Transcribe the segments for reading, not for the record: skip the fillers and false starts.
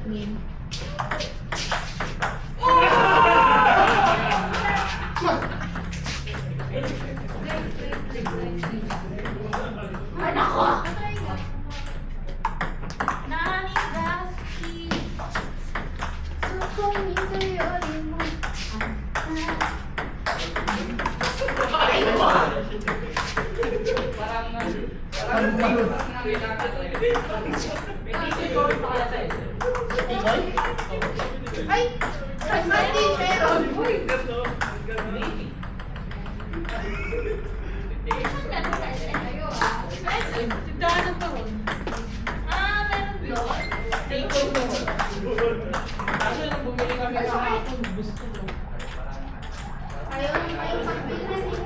Game. Anak ko! Nanigaski. Sukong interior mo. Ay! Mati, meron! Uy! Tindahan pa ron. Meron doon. Take-out doon. Kaso nung bumili kami kahapon, gusto ko. Ayaw nang kayo magbilhan eh.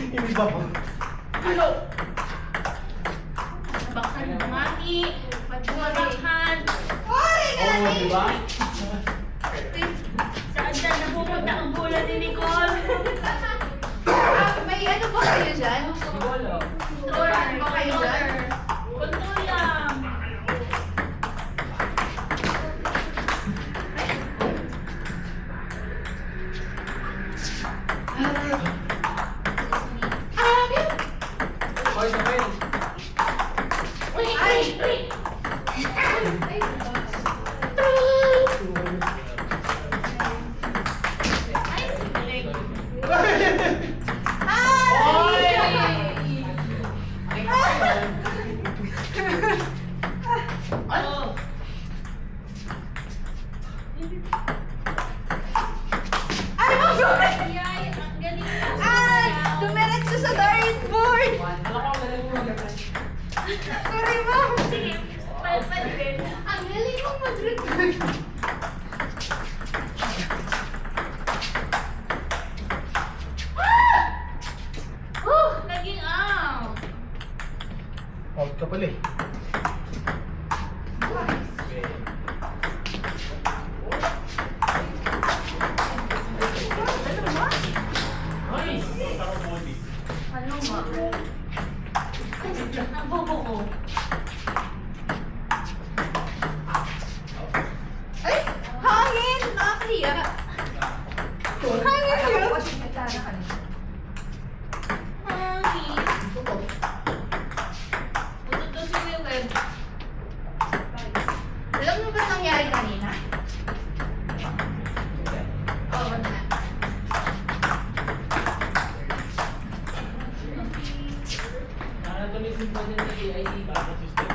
Hindi ba po? Hello! Baksan ng mami. Pagbumakan. Ay! Oo, di ba? Saan dyan napupunta ang bola ni Nicole? May ano ba kayo dyan? Wala. Controller ba kayo dyan? Control lang. Hoy, sabay. Ay! Oh. Ay! Ang galing! Ay, ang galing mo. Ay! Dumiretso sa dartboard! Alam ko, galing mo mag-apply. Sorry, ma'am! Sige, palpalin. Ang galing mong mag-record! Naging out. Out ka pala eh. Nice! Ano ma? Ang bobo ko. Ay! Hangin! Nakakahiya! Hangin yun! Hangin. Putot daw si Wilweb. Alam mo ba nangyari kanina? Oo na. Nakatulisin po din sa AIT backup system.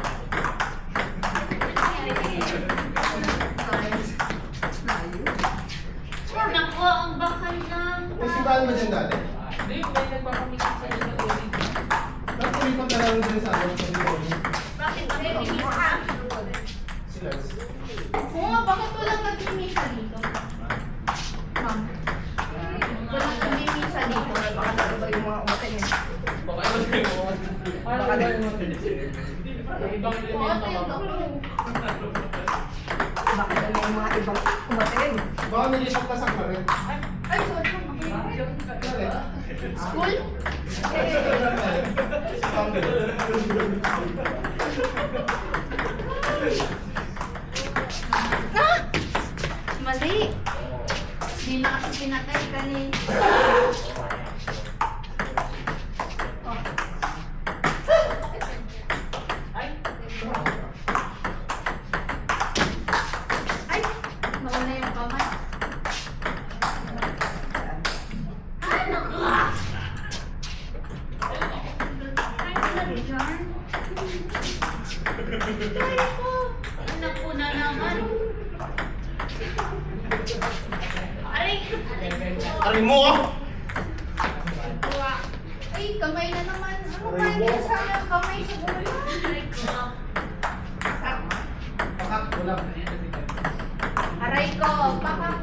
Naku, ang bakal lang. May simbahan ba dyan dati? Hindi, may nagpapamikit sa inyo ng AIT. Nagpulipan ka lang din sa ano, sa Pilipinas. Bakit ba may misa? Sila. Oo nga, bakit walang nag-misa dito? Ma'am. Walang nag-misa dito. Baka talaga yung mga umatay niya. Baka iba sa'yo mo. Baka iba yung mga ibang elemento ka. Bakit na yung mga ibang umatay? Baka nilisok-tasak na rin. Ay, sorry. School? Ah! Mali. Hindi na kasi pinatay kanina. Ay! Ay! Nawala yung kamay. Ano ka? Ay, wala dyan. Ay, ko. Anak ko na naman. Aray! Aray mo ah! Ay, kamay na naman. Ano ba yung sa kamay sa bola? Aray ko. Pakak, wala. Aray ko, pakak.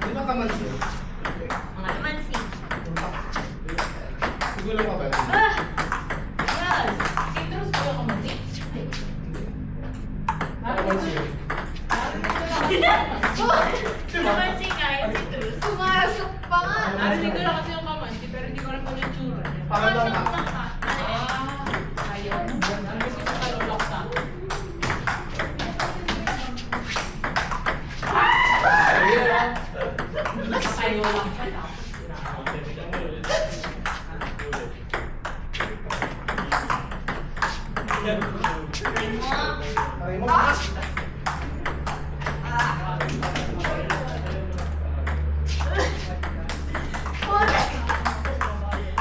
Di ba kamansin? Mga mansi. Siguro ka ba? Ah! Yes! Citrus ko ako mali. Kamansin. Mansi nga yung citrus. Pumasok pa nga. Narinig ko lang kasi yung kamansi, pero hindi ko Para lang ka. Ayaw. Ang gusto ko ka luloksa. Ayaw lang siya. Aray mo.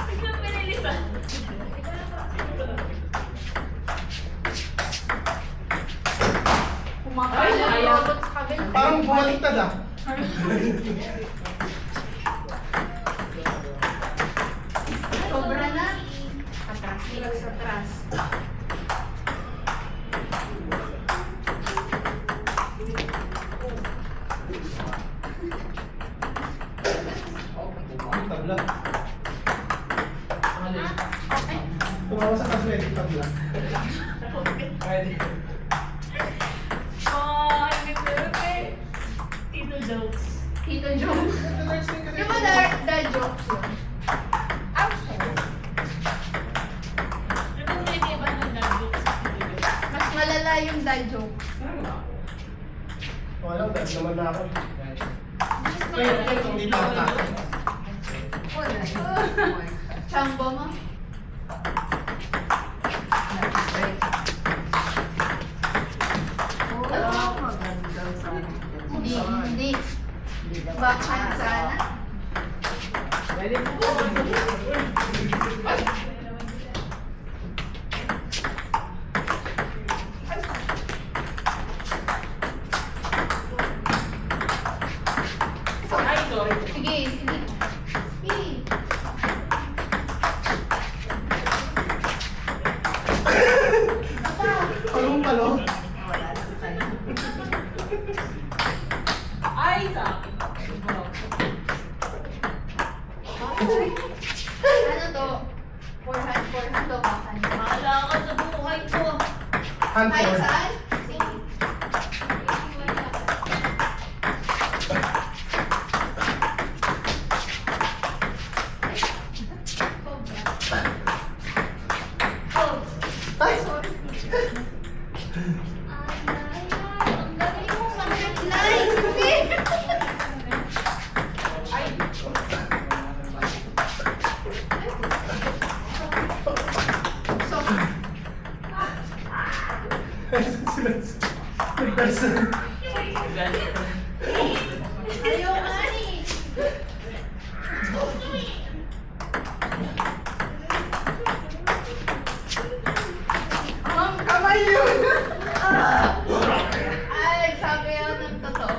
Biglang pinilisan. Kumakain Ay, ang ayaw. robot sa kabila. Parang bumaliktad ah. Sobra na. Atras, Felix, atras. Ang tabla. Alin? Tumawa sa cosmetic tabla. Pwede. Oh, hindi pwede. Tito jokes. Tito Joe. Di ba dad jokes yun? Ano pwede ba ng dad jokes? Mas malala yung dad joke. Wala, dahil naman na ako. Kaya kung di pa ako. Chamba mo. Hindi. Backhand sana. Pwede po. Ay, sorry. Sige, sige. Sige. Palong-palo. Ay, sa akin. Ano to? Forehand o backhand? Bahala ka sa buhay ko. Hand Kahit forward. saan? Sige. Oh. Ay! Sorry. Ang galing mo. Nice! Sige. Ay, So, Nag-person. ayaw nga eh. Ma'am, kamay yun! Ay, sabi ako ng totoo.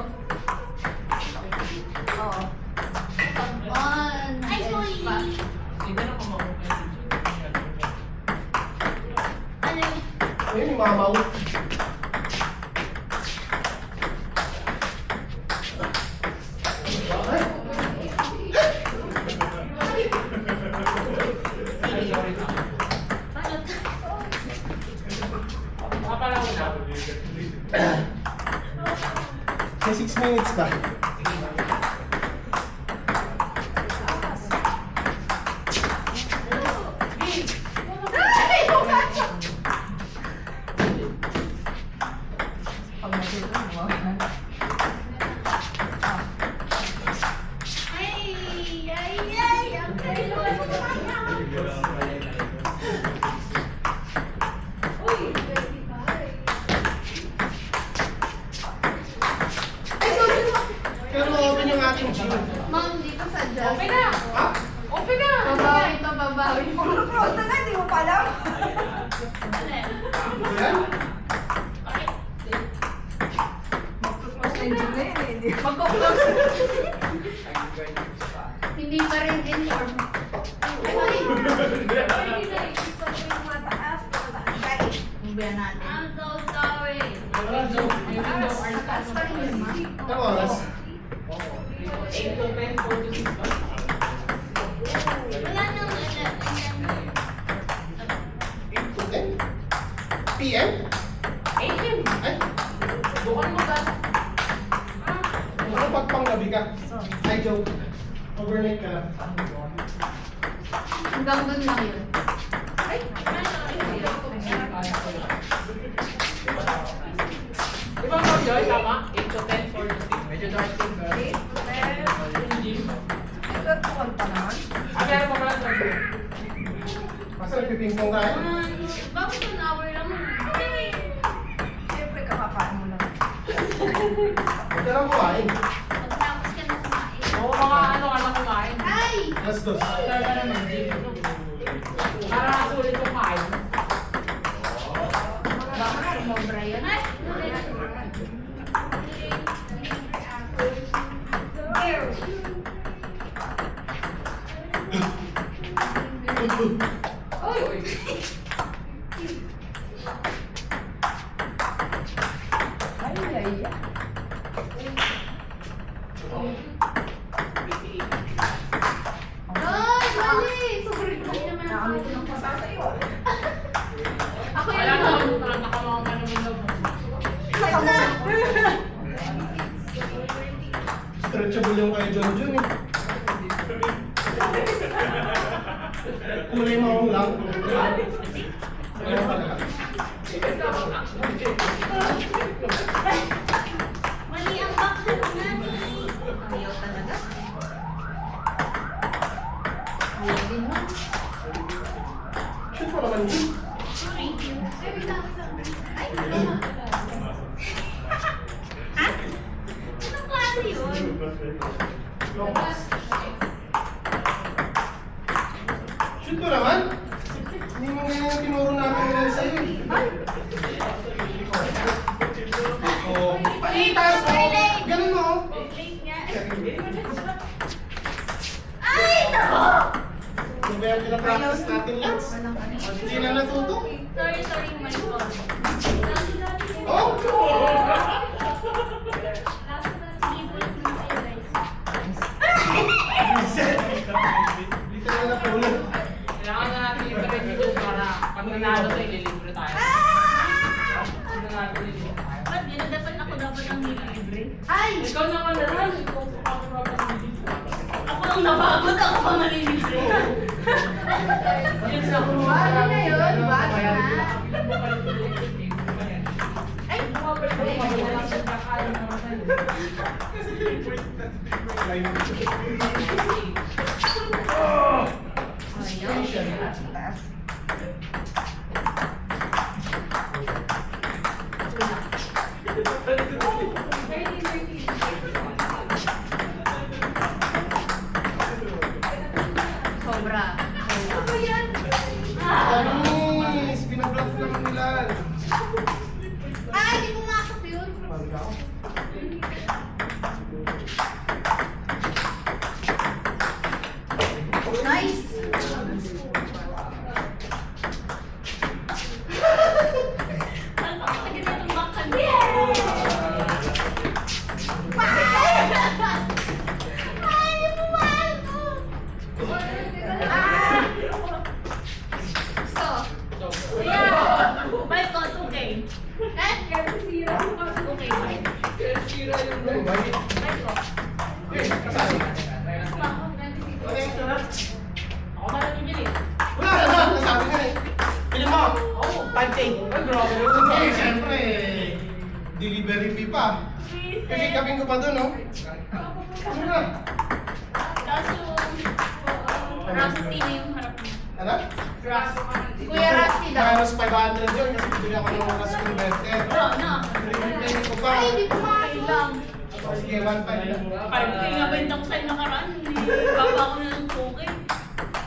Oo. One. Ay, sorry. Pa. hindi na ako makuha. Ano? Ayun yung mamaw. Ay! Ay, sorry na. Paano? Makapala ko na. May 6 minutes pa. Ay! Ay, ay, ay. Ang galing mo. Uy. Ay, sorry. Pero open yung ating gym. Ma'am, dito sa jazz. Okay na. Ha? Open na. Babawi to, babawi. Ano? Yan? Magko-close. Hindi pa rin inform. Ay, Ubiyan natin. I'm so sorry. Wala, joke. Ayun daw, art Taas pa rin yun, ma'am. Anong oras? 8 to 10, 4 to 6 ba? Wala nang PM? 18. Ay! Bukan mo ba? Ano pagpanggabi ka? Ay, joke. Overnight ka lang. Hanggang doon lang yun. Ay! Di ba Ma'am Joy, tama? 8 to 10, 4 to 6. Medyo dark skin ba? Nagkatuan pa naman. Meron pa pala sa Basta nagpipingpong ka. Bakit 1 hour lang? Siyempre kakakain mo lang. Ito lang kumain. Pagtapos ka na kumain. Oo, mga ano ka na kumain. Ay! Alas dos. Talaga naman, Jim. Para sulit kumain. Baka sumobra yan. Ay! Oy! Ay, ay, ay. Ay, mali! Sobrang mali naman ako. Nakamit ng pasasa'yo. Ako Wala yung na, nakamama ka naman daw. Sakit na! Stretchable yung kay John John eh. Kulay mo akong lang. Ano pala? mali ang background natin. Ayaw talaga. Ayaw din mo. Shoot mo naman din. Sorry. Ay, wait lang, wait lang. Ay, ano? Ha? Anong klase yun? Shoot mo naman. Hindi mo ganyan yung tinuro namin nila sa'yo eh. Oh, palitas mo. Ganun mo. Late nga. Ay, nako! Ano ba yung pinapractice natin, Lance? Walang ano. Hindi na natuto. Sorry, my fault. Oh! Literal na pulo. Kailangan na natin yung review para pag nanalo tayo, ililibre tayo. Pag nanalo tayo, ililibre tayo. Ba't yun? Dapat ako dapat ang nililibre. Ay! Ikaw naman na lang. Ikaw sa kapag Ako ang napagod, ako pa malilibre. Yun sa kung Bago na yun, bago na. Ay! Ayaw. Taas. Sobra. Ano yan? Anis! Binablock naman nila. Ay, di pumasok yun. Nice! Saan pa kasi itong background? Ay, di pumasok! Ah! So, Yeah! Bye ko, 2K. eh? 2K, bye. Ano ba? Bye ko. Kasali. Ano yung sarap? Ako ba natin yun eh? Wala na! Nasabi ka eh. Pili mo! Oo. 5K. Ay, grabe. Eh, siyempre, delivery fee pa. Kasi kaping ko pa doon, no? Ano na? Kaso, Rusty na yung harap niya. Ano? Kuya Rusty daw. Minus 500 yun kasi bibili ako ng oras converter. Bro, no. Pinili ko pa. Ay, di pumasok lang. Sige, 1.5 lang. 5K nga benta ko sa'yo nakaraan. Baba ko na ng 2K.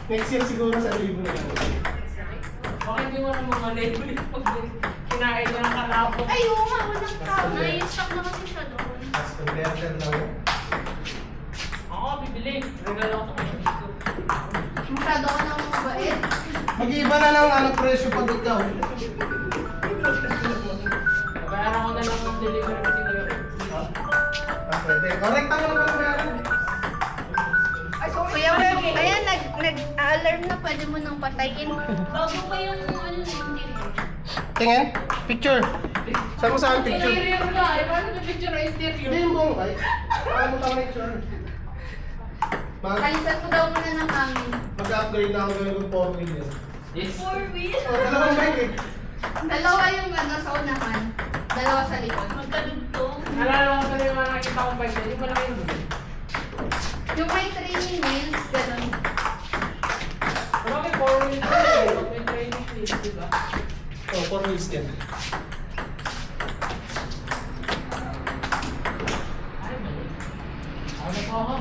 Next year siguro sa libo na lang. Bakit hindi mo na mga label pag kinain mo ng kalapot? Ay, oo nga, walang tao. Na-stock na kasi siya doon. Tapos converter lang yun. Ako, bibili. Regalo ko sa kanya. Masyado ka nang mabait. Mag-iiba na lang ang presyo pag ikaw. Bayaran ko na lang ng delivery kasi kayo. Pwede. Correct ang naman bayaran. Kuya Web, ayan, nag-alarm na, pwede mo nang patayin. Bago pa yung ano na interior. Tingin. Picture. Saan mo saan picture? Interior nga. Eh, paano na picture na interior? Hindi yung buong ay. Paano mo tama picture? Kalisan ko daw muna ng hangin. Mag-upgrade na ako gawin ng 4 wheels. Yes. 4 wheels. Oh, dalawang bike eh. Dalawa yung ano sa unahan. Dalawa sa likod. Magkadugtong. Nalala ko sa yung mga nakikita kong bike yung malaki yung bike. Yung may training wheels, ganun. Pero may 4 wheels na eh. Pag may training wheels, diba? Oh, 4 wheels din. Ay, mali. Ako na po ako.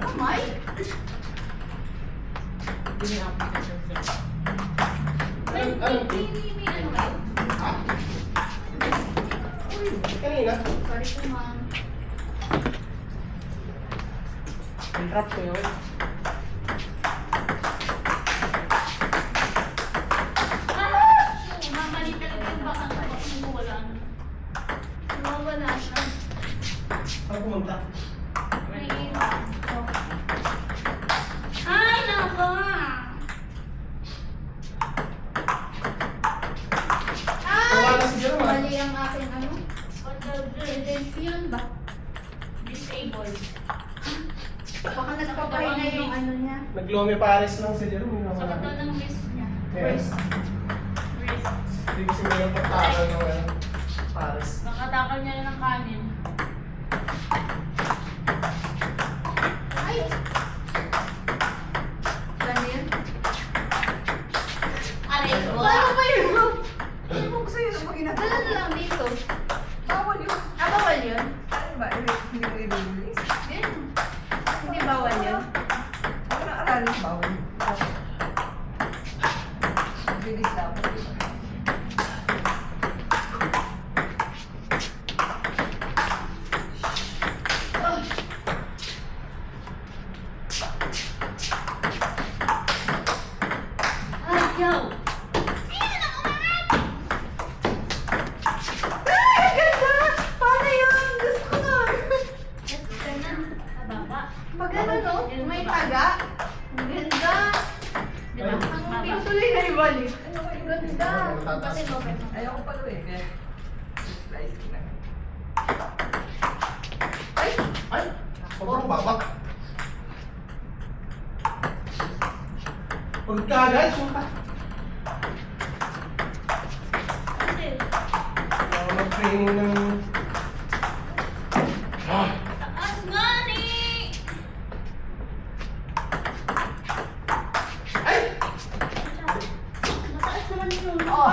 Kamay? Hindi may application sir. May ano kayo? Ha? Kanina? Sorry po, ma'am. Interrupt ko yun. Mamali talaga yung baka kapag wala na. Nawawala siya. Saan pumunta? May iwan. Ay, nako! Nawala si Jerome, ah. Mali ang aking ano? What the Attention ba? disabled. Baka nagpapahinga yung ano niya. Nag-Lome Paris lang si Jerome. Sa Nawala. katawan ng wrist niya. Yes. Wrist. Hindi kasi may yung pagtakal ng Paris. Nakatakal niya rin ng kanin. Ay! Ano yun? Aray ko. Paano ba yun? Ano ko sa'yo na mo ginagawa? Dala na lang dito. Bawal yun. Ah, bawal yun? Ano ba? Hindi mo i-release? Yun. Hindi bawal yun? Ano na aralin bawal yun? Release dapat yun. Oh. Ayaw! Ay, ganda! Paano yun? Gusto ko na. Ganun. Mababa. Pag ano no, may taga. Ang ganda. Diba? Ang Mababa. tuloy na ibalik. Ano ba Ang yun? ganda. Tataas. Kasi bakit? Ayaw ko pala eh. Kaya, slice ko na. Ay! Ay! Sobrang babak. Pagkagad, suka. Kasi, Mag-training ng... Ah! taas nga ni! Ay! Mataas naman yun. Oh!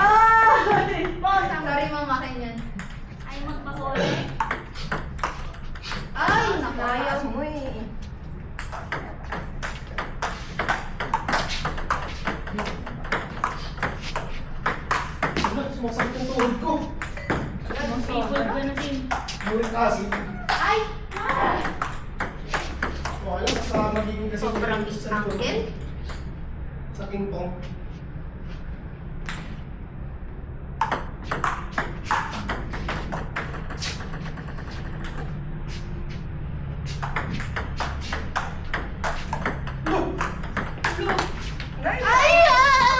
Boss, Sorry mama, yan. ay magpahuli. Ay! Naku, Ayaw ayaw. mo eh. Ano? Sumasakit ang tuhod ko. People ka na din. Uric acid. Ay! Ay! Okay lang, sa magiging kasi... Sobrang sa likod. angkin. Sa ping-pong. Nice! Ay!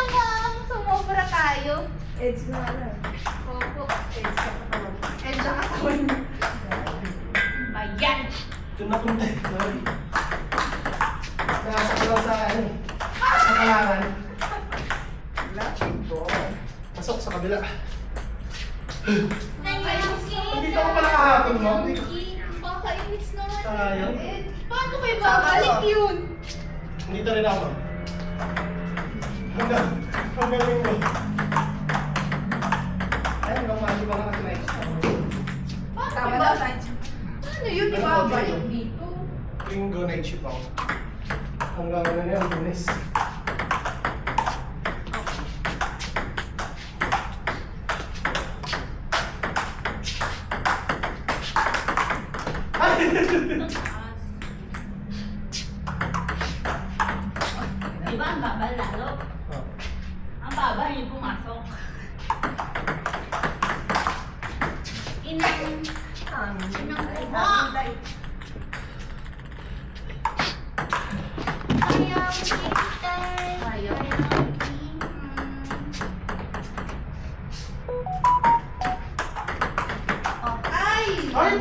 Ma'am! Sumobra tayo. Edge ko na lang. Opo. Edge ka pa naman. Eh, sa katawan niya. Bayan! Doon na punta. Sorry. Nasa ko lang sa ano. Sa kalaran. Lapit ko. Pasok sa kabila. Nandito Nandito ako pala kahapon, ma'am. Pakainis naman. Sayang. Eh, paano kayo babalik yun? Nandito rin ako. Hanggang linggo. Ayun, hanggang mali pa na kasi Paano Tama kayo daw, ba? Taj. Ano yun? Ano Ibabalik ba? dito. Linggo night shift ako. Hanggang ano na yan, Lunes. Diba ang babal lalo? Oh. Ang babal yung pumasok. Inang... Inang Ah! light. Ayaw kitay. Ayaw. Oh, Ay! Ay!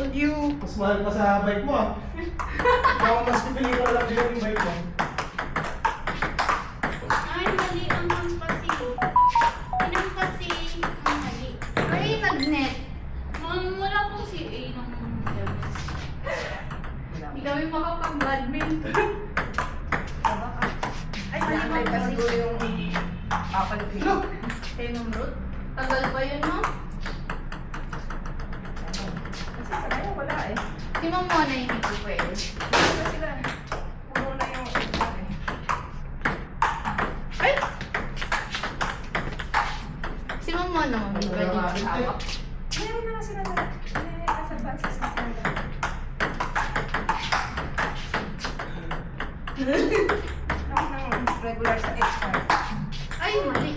told you. Mas mahal pa sa bike mo ah. Baka mas pipili ko lang din yung bike mo. Ay, mali ang hampasi. Pinampasi ang mali. Ay, nag-net. Wala pong si A ng Elvis. Hindi kami makapag-badminton. Ay, mali Ay, pa siguro yung papalit Hello? Tenong root. Tagal pa yun, no? Kasi sa kanya wala eh. Si Ma'am Mona yung hindi ko pwede. Wala sila. Puro na yung exam eh. Ay! Si Ma'am Mona, Ma'am, hindi pwede maghawak. Meron na nga sila na. Nasa advances na sila. Ako ng regular sa exam. Ay, mali.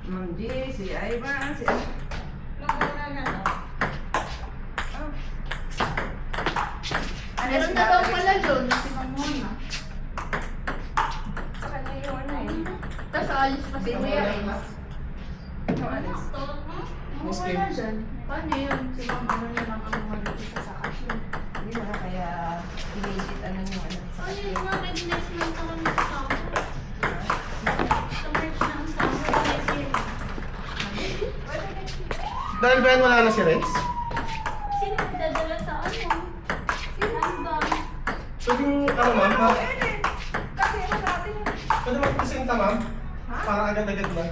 Ma'am G, si Ivan, si... Maguna na to. Meron na daw pala doon si Ma'am Mona. Sa kanya yung ano eh. Tapos alis pa si Kuya Rex. Yung Alex. Miss Kim. Wala dyan. Paano yun? Si Ma'am Mona na lang ang mag-isa sa kasyon. Hindi mo na kaya inisip ano yung ano sa Ay, kanya. mga nag-nest na ito kami sa summer. Sa March na ang summer. Dahil ba yan wala na si Rex? Sino magdadala sa ano? Hanggang. Pwedeng ano ma'am? Ha? Kasi ano natin yung... Pwede magpresenta ma'am? Para agad-agad ba?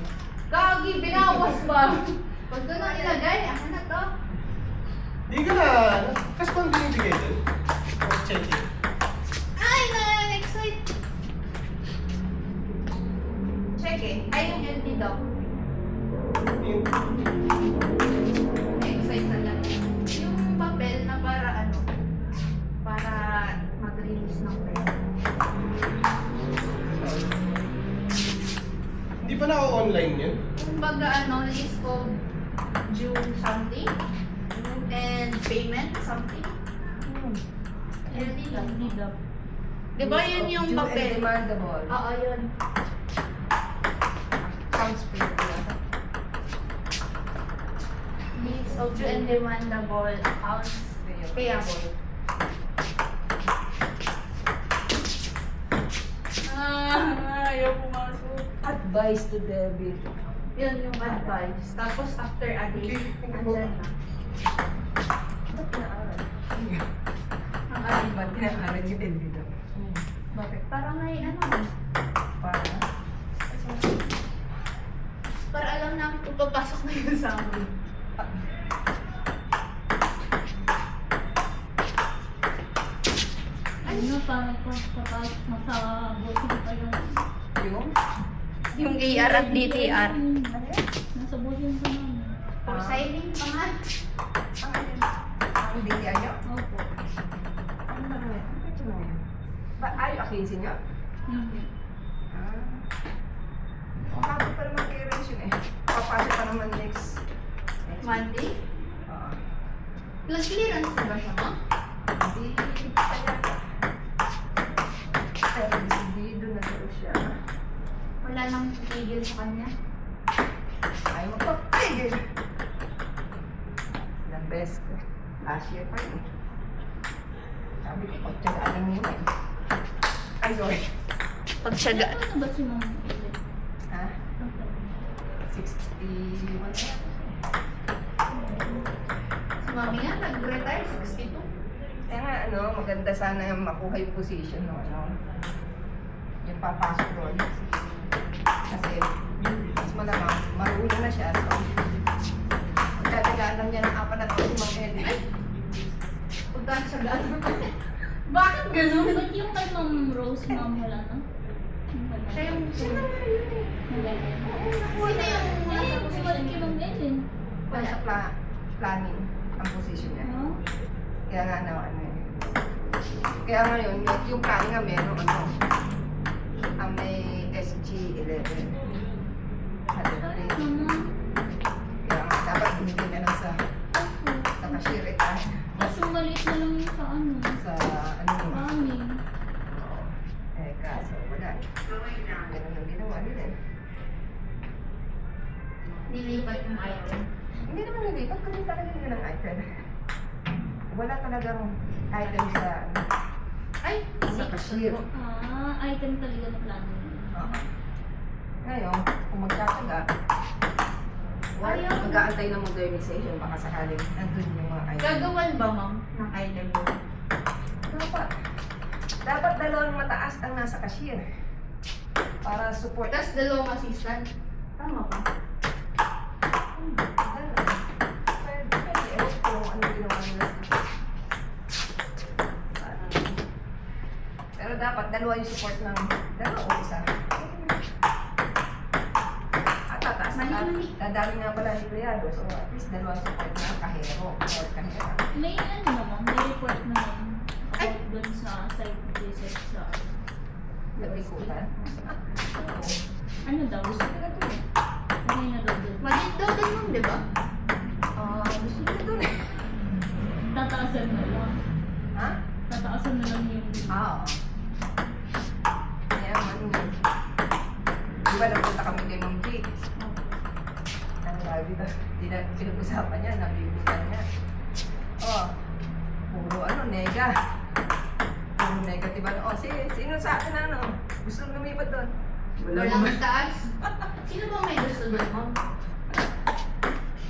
Gagi, binawas ba? Huwag ko na ilagay. Ako na to. Di ka na, kasi kung binibigay doon? O check it. Ay, na-excite. Check eh. Ay, yung LT daw. Yung, Na-excite na lang. Yung papel na para ano, para mag-release ng pera. hindi pa na-online yun? Kumbaga ano, list of due something and payment something. LT daw. Di ba yun yung Due and papel? demandable. Oo, yun. Sounds pretty. List of due and demandable accounts payable. Ayaw pumasok. Advice to debit. Yun yung advice. Tapos after a day, andyan na. Ba't naaral? Ang Ay, advice. ba't tinaaral yung debit? Bakit? Para may ano, Para? para alam namin kung papasok na yun sa amin. Ano, parang papasok mo sa booking pa yung... Yung? Yung AR at DTR. Ano yan? Nasa booking pa namin. For signing pa nga. Ang DTI nyo? Opo. Ano ba naman? Ito na yun. Ay, akinsin nyo? Hindi. Ang habang pa naman clearance yun eh. Papasok pa naman next. Monday. Ah. Plus clearance na ba siya, ma? Hindi. Pero decidido na daw siya. Wala nang tigil sa kanya. Ayaw magpapigil. The best ko. Last year pa yun. Sabi ko, pagtsagaan lang muna eh. Ay, sorry. Pagsaga. Ano ba si Ma'am Ulit? Ha? 61 na yan. Si mami nga, nag-retire, 62. Kaya nga, ano, maganda sana yung makuha yung position, no, ano, yung papasok doon. Kasi, mas malamang, marunong na siya, so, magtatagaan lang niya ng 4 na taon si Mang Eddie. Ay, Pagkasagaan mo pa. Bakit ganun? Ba't yung kay Ma'am Rose, Ma'am, wala na? Siya yung... siya na nga yun eh. Sino yung Ay, nasa bumalik position kay niya? Ma'am Ellen. Wala sa planning ang position niya. No? Kaya nga, ano eh. Kaya ngayon, yung planning nga meron, ano, ang may SG-11. Naman. Kaya nga, dapat binigyan na lang sa cashier Kaso maliit na lang yung sa ano. sa ano mo. Amin. Eh, kaso wala. Ganun ang ginawa nila eh. Nilipat yung item. Hindi naman nilipat, kasi talaga nila ng iPad. Wala talagang item sa Ay, sa cashier. Item talaga na plano niya. Ngayon, kung magkakaga, Ayaw. mag-aantay ng modernization, baka sakaling nandun yung mga item. Gagawan ba, ma'am, ng item mo? Dapat dalawang mataas ang nasa cashier para support. Tapos dalawang assistant. Tama ba? Pwede, ewan ko kung ano ginawa nila. Pero dapat dalawa yung support ng dalawa o isa. At tataas na. Mali-mali. Dadami nga pala ang empleyado. So at least dalawa yung support ng kahero or kahera. May ano naman, may report naman about dun sa site visit sa Nabikutan. ano daw? Gusto nila dun eh. Okay na daw dun. Magit daw din, ma'am, di ba? Gusto nila dun eh. Tataasan na lang. Ha? Tataasan na lang yung Oo. Kaya ano yun. Di ba nagpunta kami kay Ma'am Jake? Ang sabi ba? Pinag-usapan niya, nabibigyan niya. Puro nega. Puro negative ano. Sino sa akin gusto lumipat doon? Walang taas. Sino ba may gusto doon, ma'am?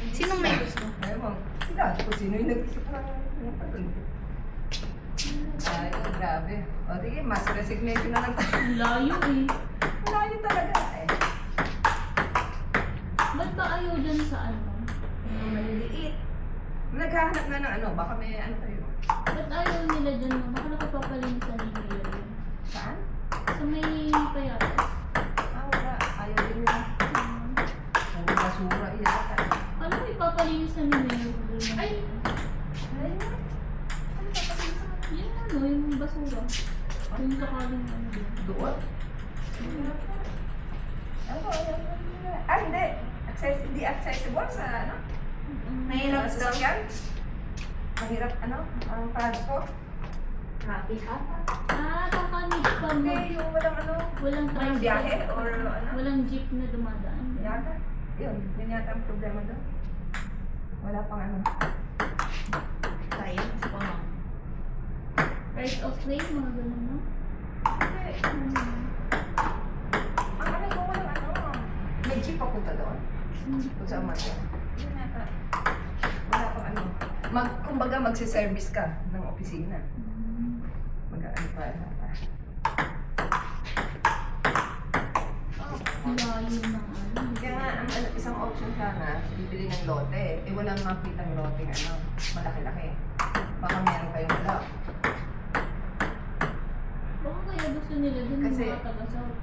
Sino may gusto? Ayun mo. Sila, kung sino yung nag-isip ng doon. Ay, grabe. O sige, mass resignation na lang tayo. ang layo eh. Malayo talaga eh. Ba't ba ayaw dyan sa ano? Maliliit. Naghahanap na ng baka may tayo. Ba't ayaw nila dyan mo? Baka nakapapalisan ni Mayor yun. Saan? Sa may payatas. Wala. Ayaw din nila. Puro basura yata. Ano ipapalinisan ni Mayor doon? Ay, Ayun. Yung basura. Yung sakaling ano doon. Doon? Hindi. Hindi accessible sa mahirap sa daw. sasakyan? Mahirap ang transport? Traffic ata. Kakanit pa mo. Hindi, yung walang Walang walang tricycle. biyahe or Walang jeep na dumadaan. Yata. Yun yata ang problema doon. Wala pang Science pa, ma'am. Right of way, mga ganun no? Hindi. Ang ko walang may jeep papunta doon. Kung saan man yun. Yun yata. Wala pang kumbaga magsiservice ka ng opisina. Mag-ano pa yata. Layo ng ano. Kaya nga, ang isang option sana, bibili ng lote. Walang makitang lote malaki-laki. Baka meron kayong wala. Baka kaya gusto nila dun yung Kasi- mga taga-south.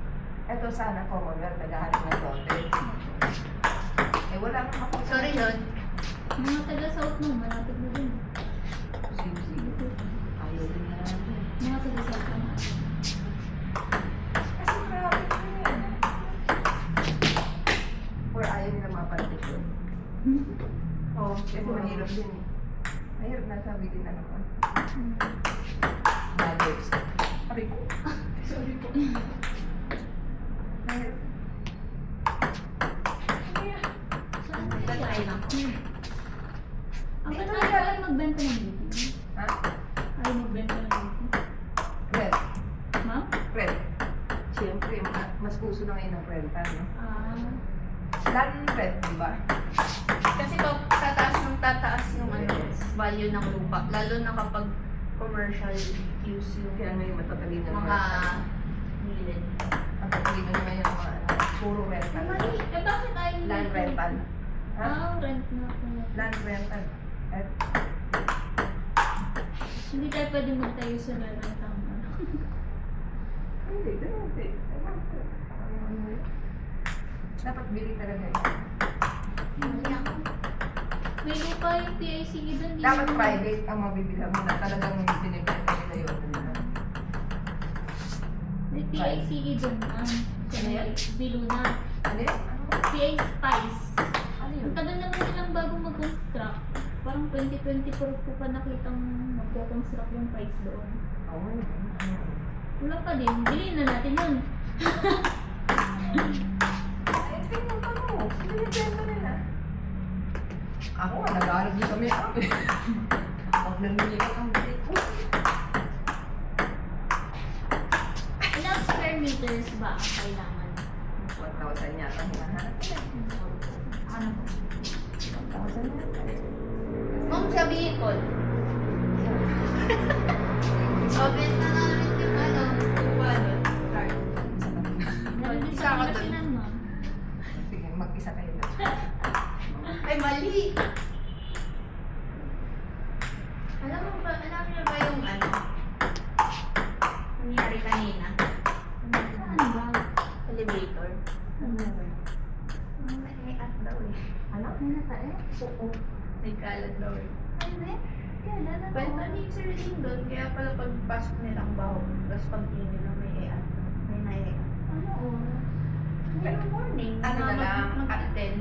Eto sana, Commonwealth, naghahanap ng lote. Wala kang makita. Sorry, Lord. Mga taga-south no, malapit na dun. Sige. Ayaw din na namin. Mga taga-south na. Kasi grabe ko yan. Or ayaw nila mapantik yun. Oo, kasi mahirap din eh. Mahirap na sabi din na naman. Mothers. Sabi ko. Sorry po. Mahirap. Saan Try kaya? lang. Ba't ayaw magbenta ng beauty? Ha? Ayaw magbenta ng beauty? Red. Ma'am? Red. Siyempre, mas puso na ngayon ng renta, no? Land red, di ba? Kasi tataas ng value ng lupa. Lalo na kapag commercial use yung Kaya ngayon matatalino na mga gilid. matatalino na ngayon ang mga puro rental. Mali. Bakit ayaw nila? Land rental. Ha? Rent na pala. Land rental. At Hindi tayo pwede magtayo sa lalantang ano. hindi, ganun din. Dapat bili talaga eh. Mali ako. May lupa yung PICE doon. di Dapat naman- private ang mabibilang mo na talagang binibenta nila yun. May PICE doon. Ano yan? Biluna. Ano yun? PICE Spice. Ano yun? Ang tagal naman nilang bago mag-construct. Parang 2024 ko pa nakitang magko-construct yung price doon. Oo. Wala pa din. Bilhin na natin yun. Eh, tingnan pa mo. Binibenta nila. Ako nga, nag-aaral din kami ako eh. Tawag ng milikat ang bilik ko. Ilang square meters ba ang kailangan? 1,000 yata ang hinahanap nila. Ano po? 1,000 yata. Ma'am, sabihin ko. Open na namin yung ano, kuha doon. Card. Meron din Isa sa ka dun. Pilipinan, ma'am. Sige, mag-isa kayo na. Ay, mali. Alam mo ba, alam niyo ba yung ano? Nangyari kanina? Ano ba? Elevator. Ano ba? May at daw eh. Ano? May natae? Oo. May kalat daw eh. Ano eh? Kailan na Kwento ni Sir Ling doon, kaya pala pagpasok nilang baho, tapos pag nila may e-at. May na-e-at. Ano oras? Ngayong morning, Ano na lang? mag-attend.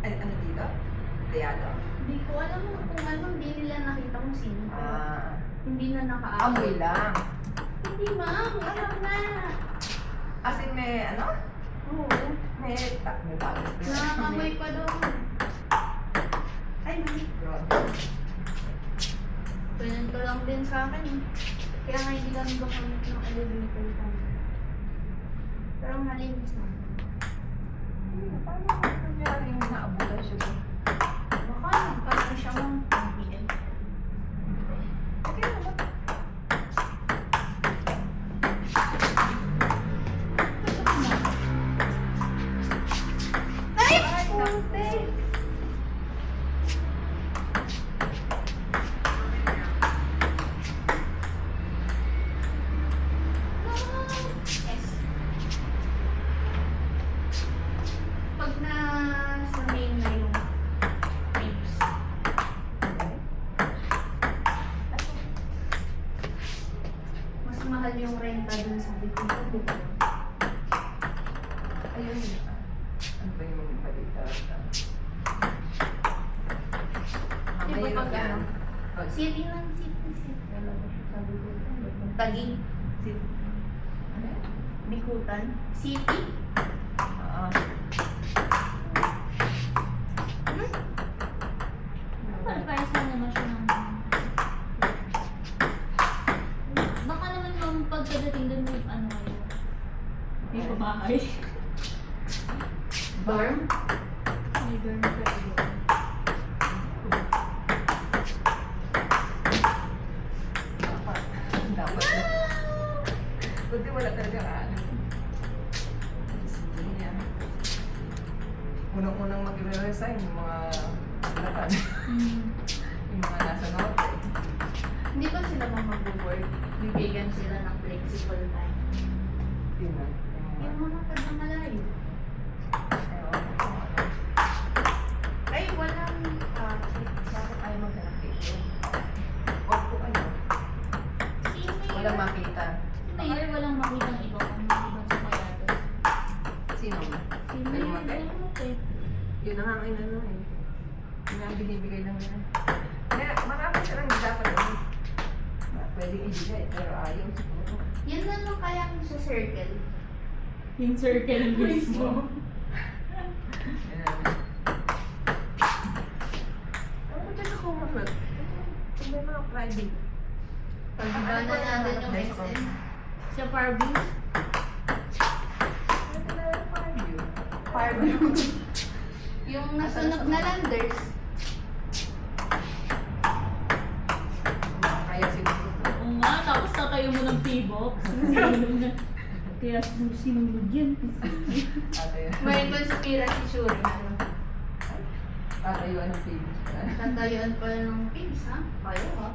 Ano dito? Diado? Hindi ko alam kung ano, hindi nila nakita kung sino. Hindi na nakaamoy. Amoy lang. Hindi ma'am, alam na. As in may ano? Oo. May bagus. Nakakamoy pa doon. Ay, mali. Ganito lang din sa akin eh. Kaya nga hindi lang gumagamit ng elevator kami. Pero malinis na. Paano nangyari yung naabutan siya doon? Baka nagkaroon siya ng PM. Okay naman. Ay! Ay, Puti! Yes. Pag nasa main na yung ribs, mas mahal yung renta dun sa likod. Ayun. Ano ba yung balita? Ang Di ba mahirap pag yan. ano? Oh, City ng city. Talaga siya sa likod. Tagig. City. Ano yan? Bikutan. City. Ah. Para sa naman siya ng... Baka naman yung pagkadating doon may ano kayo. May pabahay. Dorm. May dorm kayo. Dapat na. Buti wala talaga ano. Unang-unang mag-resign yung mga lakan. Yung mga nasa norte. Hindi ba sila mag-work? Bibigyan sila ng flexible time. Yun na. Yung mga taga malayo. Ewan ko kung ano. Ay, walang... Bakit ayaw mag-vacation? Huwag po kayo. Wala makita. Mayor, walang makitang iba kung ibang sumayato. Sino? Si Ay, Mayor, mga ganun mo eh. Yun na nga ang inano eh. Yun nga ang binibigay lang nila. Kaya marami silang dapat ano. Pwedeng ibigay, pero ayaw siguro. Yan na lang kaya sa circle. Yung circle mismo. Ayan. Ano ba dyan ako mag kung may mga private. Pag-iba na natin yung SM. Sa Parview. Ano na yung private? Parview. Yung nasunog na landers. Kaya siguro. Oo nga, tapos tatayo mo ng P-box. Kaya sinunod yan. Ate, May conspiracy theory na ano. tatayuan ng page. Tatayuan pala ng pigs, ha? Kayo, ha?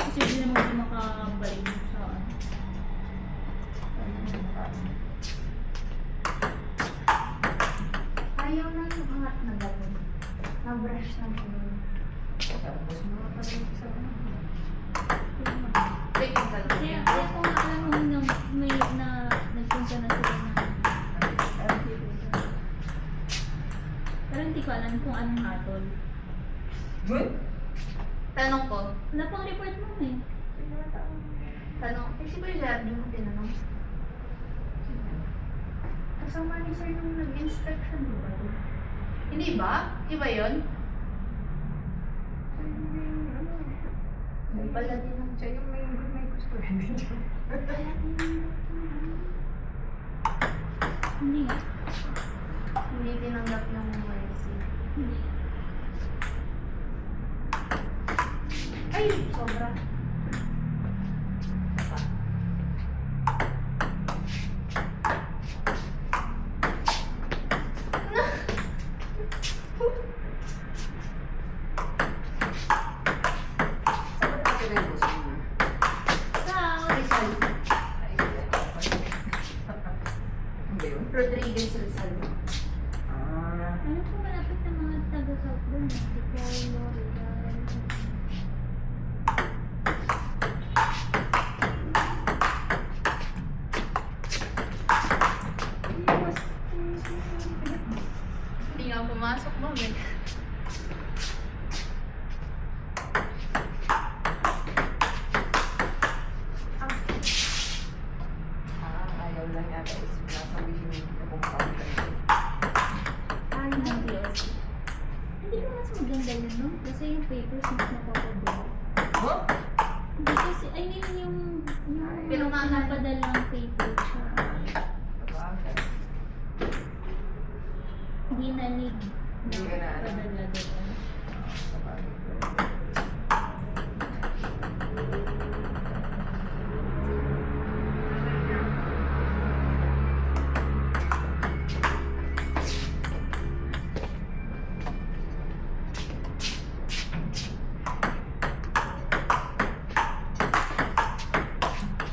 Kasi hindi naman hindi makabalik sa ano. Ayaw na yung angat na gawin. Na-brush na gawin. Tapos mga pala sa Wait, yung talaga. Kaya kung alam mo na may na nagpunta na sila na pero hindi ko alam kung anong hatol. Good? Tanong ko. Wala pang report mo eh. Tanong. Eh, si Kuya Jad, di mo tinanong. Kasama ni Sir nung nag-inspection, di ba? Hindi ba? Iba yun? May pala din ang Siya yung may gusto rin din siya. Hindi nga. hindi tinanggap ng mercy. Hindi. Ay, sobra. Saan ba natin yung gusto mo? South. Rizal. Hindi yun? Rodriguez Rizal. Ah. Ano po malapit ng mga taga-South doon? Tipolo, Rizal. Hindi nga pumasok, ma'am eh. Ayaw lang yata is nasabihin na kung paano tayo. Ano ng BOC? Hindi ko mas maganda yun, no? Kasi yung papers mas napapagawa. Huh? Hindi kasi, I mean yung pinapadalang paper siya. Sabagay. Hindi na need Hindi ka na, ano? padala doon. Sabagay.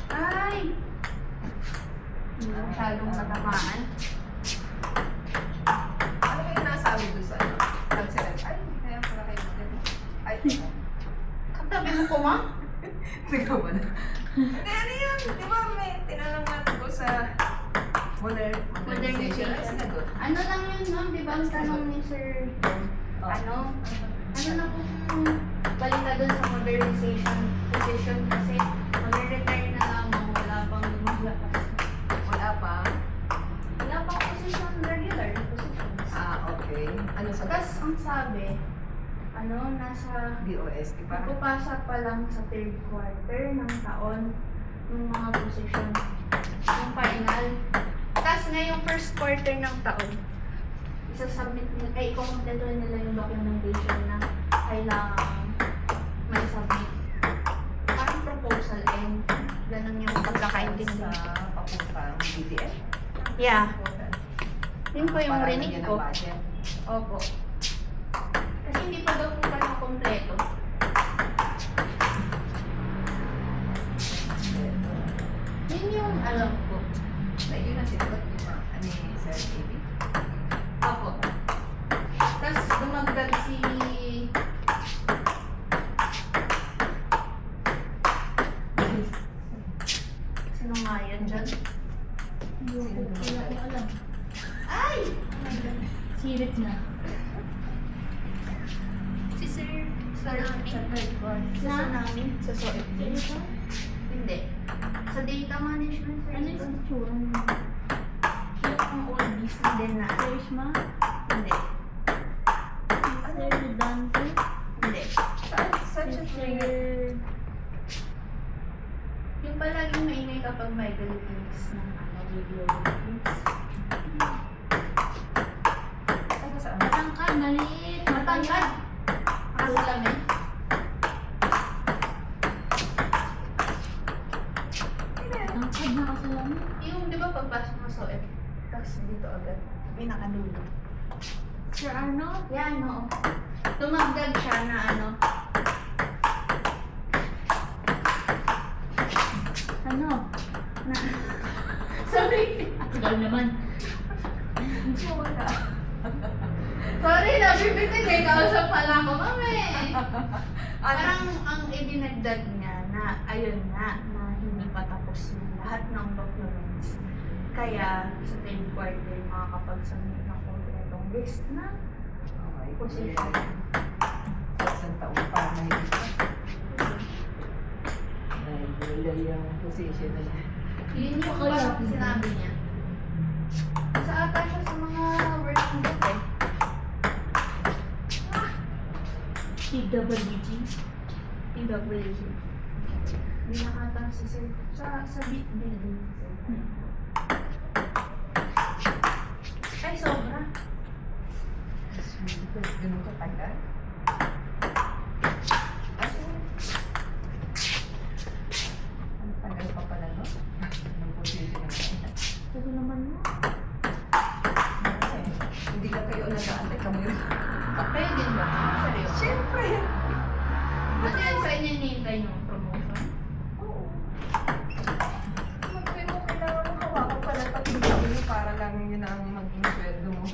Ay! Masyadong natamaan. Ano yung nasabi doon sa ano? Pag-select? Ay, hindi kaya pala kayo maganda. Ay, Katabi mo ko, ma'am? ikaw ba na? Hindi, ano yun? Di ba may tinanong natin ko sa modernization? Modernization. Ay, sinagot. Ano lang yun, ma'am? Di ba ang tanong ni Sir Oh. ano na kung balik na dun sa modernization position kasi mag-retire na lamang, wala pang lumalakas. Wala pa? Wala pang position, regular na positions. Okay. Ano sa Tapos ang sabi, nasa DOS, di ba? pagpapasa pa lang sa third quarter ng taon ng mga position. Yung final. Tapos ngayong first quarter ng taon, isasubmit nila, ay ikukompleto nila yung documentation na kailangan may submit. Parang proposal and ganun yung pagkakaintindi. Sa papuntang BDF? Yeah. Yun po yung Para rinig lagyan ng ko. budget. Opo. Kasi hindi pa daw po parang kompleto. Yun yung alam ko. Na yun ang sinagot ni Sir AB. Opo. Tapos dumagdag si... Sino nga yan dyan? Hindi ko alam. Ay! Oh my God. Sirit na. Si Sir Tsunami. Sa third one. Sa Tsunami. Sa SOEP. Hindi. Sa data management. Sir. Ano yung itsura mo? Yung oldies din na. Search ma? Hindi. Sir Dante? Hindi. Such a thing. Sir... Yung palaging maingay kapag may links ng video links. Ano saan? Matangkad, maliit. Matangkad. Nakasalamin. Matangkad na kasalamin. Yung di ba pagpasok mo sa SOEP, tapos dito agad, may nakadulo. Sir Arnold? Yan, oo. Tumagdag siya na ano. Ano? Na, sorry. Tagal naman. Wala. Sorry, nabibitin. May kausap pala ako, mami. Parang ang idinagdag niya na, ayun na hindi pa tapos yung lahat ng documents. Kaya sa third quarter, makakapag-submit ng kompletong list na Okay. position. Isang taon pa na hindi pa. Wala yung position na niya. Yun yung parang sinabi niya. Sa ata siya sa mga working group eh. TWG. PWG. Hindi nakatang si sir. Sa beat building. Ay, sobra. Ganun ka tagal. Ang tagal pa pala, no? Ang position na yan. Sabi naman mo. Hindi lang kayo nag-aantay kami rin. Kayo din ba? Seryoso? Siyempre! Ano yan sa inyo hinihintay nyo? Promotion? Oo. Magpay mo, kailangan mo hawakan pala pati mo para lang yun ang maging sweldo mo.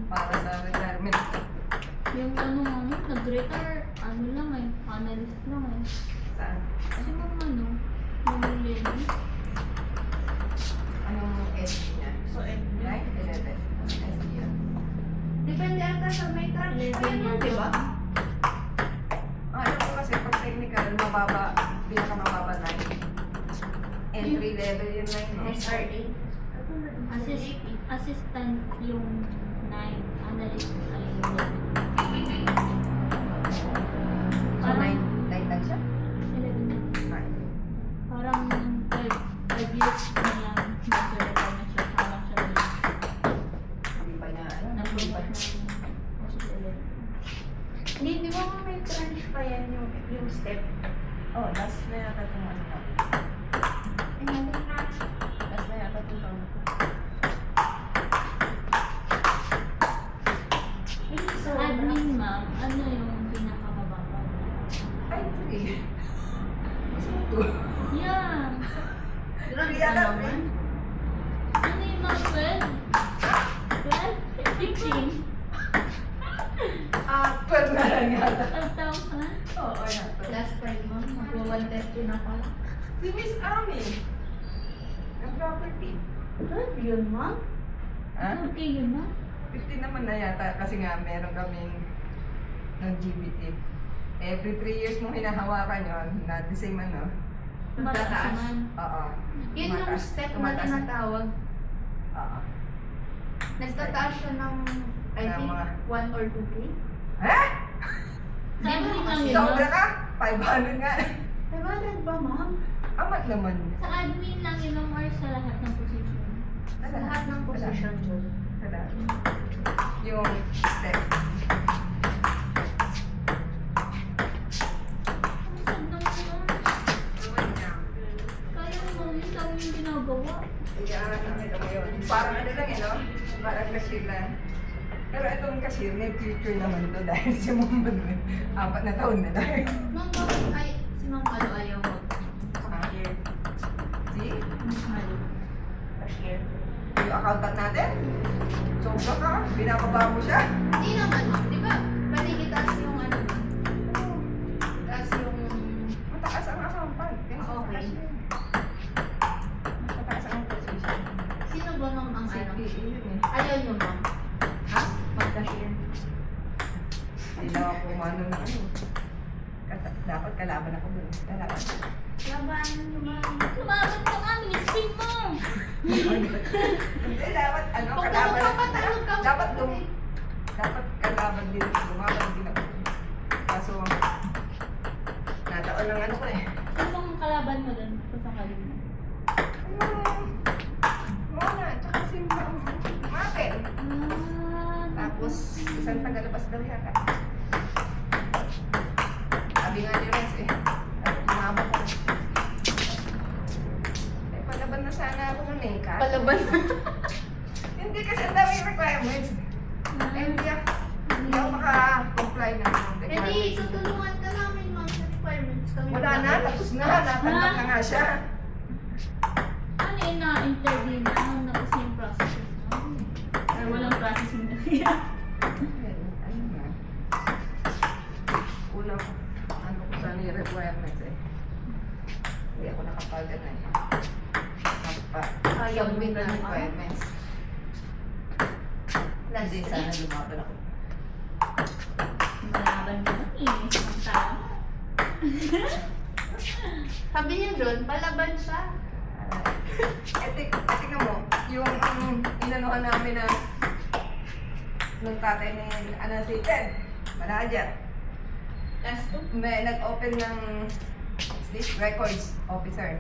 Para sa retirement. Yung ano nga mo, nag-retire, ano lang eh, analyst lang eh. Saan? Kasi mga ano, mamilyon. Anong SG niya? So, 9? 11? SG yun. depende ata sa may track. Ayun, di ba? Alam ko kasi pag technical, mababa, pinakamababa 9. Entry level yun 9, no? SRA. Assistant yung 9, analyst ay yung 11. So 9 lang siya? 11 na. 9. Parang 5 years na lang mag-retire na siya. Parang siya ulit. Hindi pa niya, ano? Nag-work Hindi pa. ng kasi 11. Hindi, di ba may crunch pa yan yung step? Oh, last na yata itong ano ko. Ay, natin na. Last na yata itong taon ko. Ay, Sa sobra. admin ma'am, ano yung pinakamababa? Ay, 3. Mas mo 2. Yeah! Grabe Kaya ka na, naman. Ano yung mga 12? 15? Per na lang yata. 12,000? Oo, yata. Last time, ma'am, magwa-130 na pa. Si Miss Ami. Ang property. Grabe yun, ma'am. Ha? Okay yun na? 15 naman na yata kasi nga meron kaming ng GBT. Every 3 years mo hinahawakan yun, not the same ano. Mataas naman. Oo. Yun yung Tumataas. step na Tumataas. tinatawag. Oo. Nagtataas siya ng, I Ng think, mga- 1 or 2K. Ha? Sa admin lang yun, Sobra ma'am. ka? 500 nga. 500 ba, ma'am? Amat naman. Sa admin lang yun, ma'am, or sa lahat ng position? Sa lahat ng position dyan. Wala. Yung step. Ang sad naman yun. Kaya mo, yun lang yung ginagawa. Kaya nakita mo yun. Parang ano lang no? Parang cashier lang. Pero itong cashier, may future naman to dahil si Ma'am Manuel, 4 na taon na dahil. Ma'am, bakit ay, si Ma'am Malo ayaw mag-cashier? Si? Mas malo. Cashier? Yung accountant natin? Sobra ka, binababa mo siya. Hindi naman, ma'am. Di ba? Pwede itaas yung ano, ma'am? Itaas yung... Mataas ang accountant. Kaya sa Okay. cashier. Mas mataas ang position. Sino ba, ma'am, ang ano? CPA yun eh. Ayaw nyo, ma'am. Ha? Mag-cashier. Hindi lang ako umano na ano. Dapat kalaban ako dun. Kalaban. Labanan nyo, ma'am. Lumaban ka nga, ministry mo! Hindi, dapat ano, Kung kalaban. papatalog ka, Dapat dapat kalaban din. Lumaban din ako. Kaso, nataon lang ano ko eh. Sino bang kalaban mo dun? Pasakali mo? Mona, tsaka si Mapel. Tapos, isang tagalabas daw yata. Sabi nga ni Renz eh. Lumabas ako. Eh, palaban na sana ako nun eh. Kaso- Palaban. Hindi kasi ang daming requirements. Eh, hindi ako maka-comply na ng Hindi, requirements. tutulungan ka namin, ma'am, sa requirements. Kami Wala na, tapos na. Natanggap na nga siya. Ano yun na-interview na? Tapos yung process na? Or walang processing na kaya? Ayun na. Una ko, ano ko sana yung requirements eh. Hindi ako nakapagod na eh. Ayaw mo Submit na, ng ma'am? requirements. Last Hindi, week. sana lumaban ako. Malaban mo na, inis ng tao. Sabi niya doon, palaban siya. Tingnan mo, yung inanuhan namin na nung tatay ni si Ted, Manager. Last two. May nag-open ng this records officer.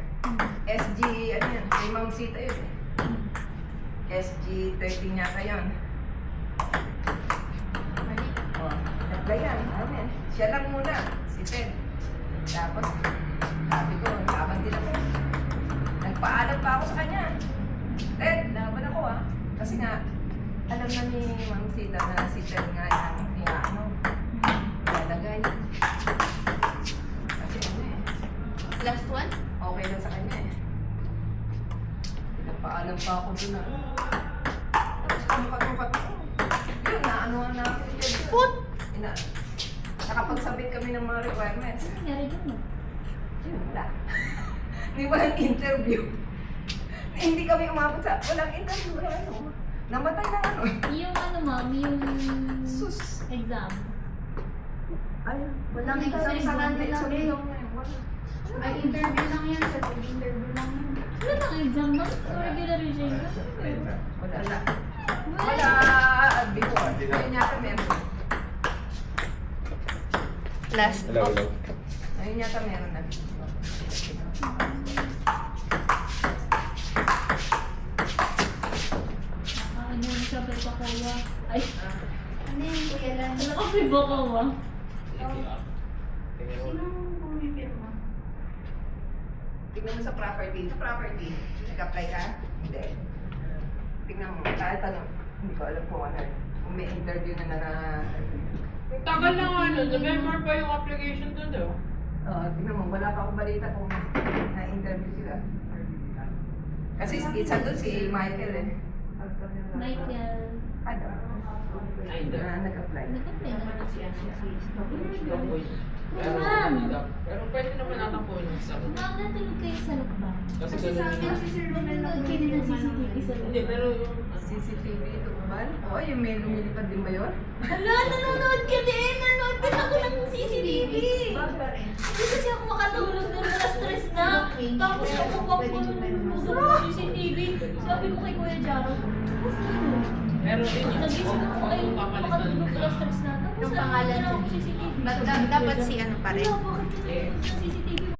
SG, ano yun? Kay Ma'am Sita yun eh. SG 13 yata yun. Mali. Oh, naglayan. Amen. Siya lang muna. Si Ted. Tapos, sabi ko, laban din ako. Nagpaalam pa ako sa kanya. Ted, laban ako ah. Kasi nga, alam na ni Ma'am Sita na si Ted nga yung ano, lalagay. Kasi ano eh, Last one. okay lang sa kanya eh. Nagpaalam pa ako dun ah. Tapos kamukat-mukat ako. Yun, naanoan na ako ni Ted. Put! Nakapagsabit kami ng mga requirements. Ano nangyari dun no? Yun, wala. Hindi walang interview. Hindi kami umabot sa walang interview, walang ano. Namatay na ano. Yung ano ma'am, yung Sus. exam. Ay, Walang exam sa kanila, eh. Wala. May interview lang yan, sir. May interview lang yan. Wala nang exam ma'am? Regularization? Wala. Wala. Before. Ayun yata meron. Last Hello, of. hello. Ayun yata meron na. Ano yung sabi pa kuya? Ay, Ano yun, kuya lang? ano ka may baka wa? Sinong pumipirma? Tingnan mo sa property. Sa property, nag-apply ka? Hindi. Tingnan mo. Kahit ano, hindi ko alam kung ano. Kung may interview na Ang tagal na nga nun, November pa yung application dun daw. tingnan mo. Wala pa akong balita kung na-interview sila. Kasi isa doon si Michael eh. Michael. Ano? Ay, hindi. Nag-apply. Nag-apply na siya. Pero, Ma'am! pero pwede naman natang po yung isa. Ma'am, natulog kayo sa lukba. Kasi Kasi sa amin si Sir Romel Nanonood kayo ng CCTV sa Hindi, lukba. pero yung... CCTV ito ba? Oo, yung may lumilipad din ba yun? Hala, nanonood ka din! Nanonood din ako ng CCTV! Hindi kasi ako makatulog na stress na. Tapos ako pa ko nanonood ng CCTV. Sabi ko kay Kuya Jaro, Pero yun yung... nagising ako ay makatulog na stress na. Tapos Yung pangalan nanonood ako ng CCTV. Dapat si ano pa rin. Wala, bakit nanonood ng CCTV?